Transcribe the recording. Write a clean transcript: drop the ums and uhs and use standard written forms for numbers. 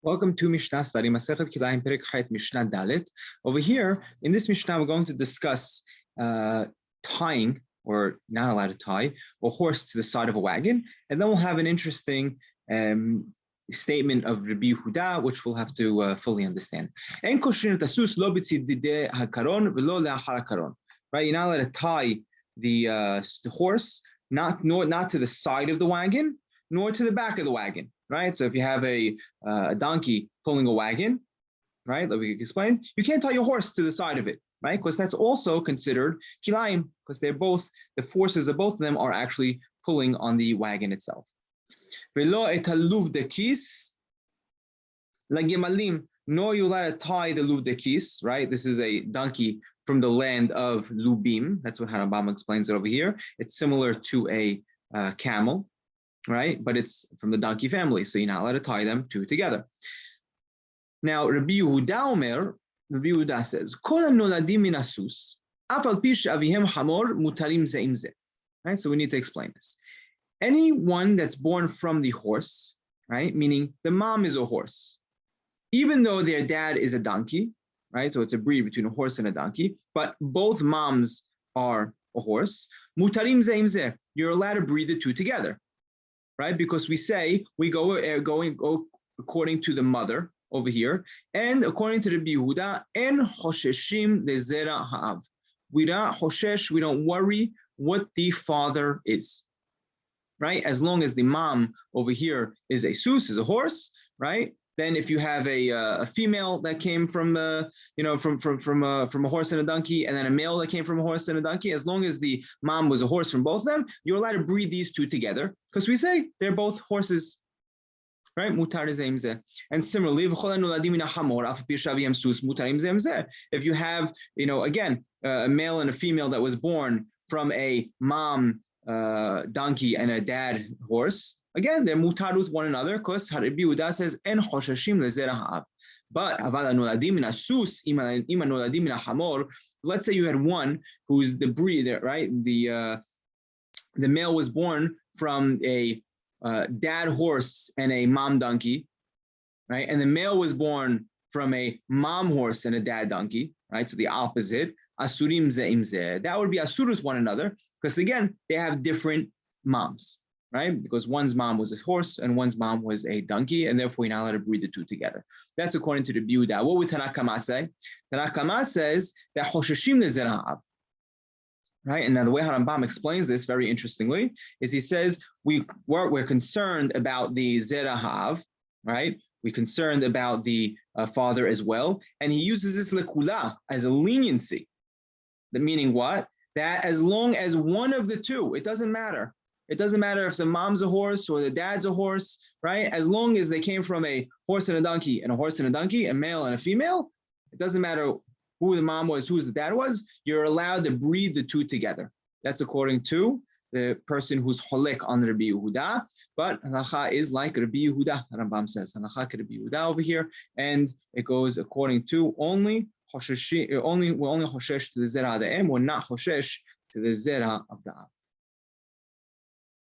Welcome to Mishna study, Masechet Kilayim Perek Chayet Mishna Dalet. Over here, in this Mishnah, we're going to discuss tying, or not allowed to tie, a horse to the side of a wagon, and then we'll have an interesting statement of Rabbi Yehuda, which we'll have to fully understand. Right? You're not allowed to tie the horse not to the side of the wagon, nor to the back of the wagon. Right, so if you have a donkey pulling a wagon, right, that we can explain, you can't tie your horse to the side of it, right, because that's also considered Kilayim, because they're both, the forces of both of them are actually pulling on the wagon itself. Nor you allowed to tie the luv de kis, right? This is a donkey from the land of Lubim. That's what Harambam explains it over here. It's similar to a camel. Right, but it's from the donkey family, so you're not allowed to tie them two together. Now, Rabbi Yehuda says, right, so we need to explain this. Anyone that's born from the horse, right, meaning the mom is a horse, even though their dad is a donkey, right, so it's a breed between a horse and a donkey, but both moms are a horse, mutarim zeim zeh, you're allowed to breed the two together. Right, because we say we go according to the mother over here, and according to the Yehuda, en hosheshim lezera ha'av. We don't hoshesh, we don't worry what the father is. Right, as long as the mom over here is a sus, is a horse, right? Then if you have a female that came from from a horse and a donkey, and then a male that came from a horse and a donkey, as long as the mom was a horse from both of them, you're allowed to breed these two together because we say they're both horses, right? And similarly, if you have again a male and a female that was born from a mom donkey and a dad horse. Again, they're mutar with one another because Rabbi Yehuda says en hoshashim lezera ha'av. But let's say you had one who's the breeder, right? The male was born from a dad horse and a mom donkey, right? And the male was born from a mom horse and a dad donkey, right? So the opposite. Asurim ze'im zeh. That would be asur with one another because again they have different moms. Right? Because one's mom was a horse and one's mom was a donkey, and therefore you're not allowed to breed the two together. That's according to the Yehuda. What would Tanakama say? Tanakama says that hosheshim lezera ha'av. Right? And now the way Harambam explains this very interestingly is he says we're concerned about the zera ha'av, right? We're concerned about the father as well, and he uses this lekula as a leniency. The meaning what? That as long as one of the two, it doesn't matter. It doesn't matter if the mom's a horse or the dad's a horse, right? As long as they came from a horse and a donkey and a horse and a donkey, a male and a female, it doesn't matter who the mom was, who the dad was, you're allowed to breed the two together. That's according to the person who's holek on Rabbi Yehuda, but halacha is like Rabbi Yehuda, Rambam says. Halacha Rabbi Yehuda over here, and it goes according to only hoshesh to the zera of the em, or not hoshesh to the zera of the av.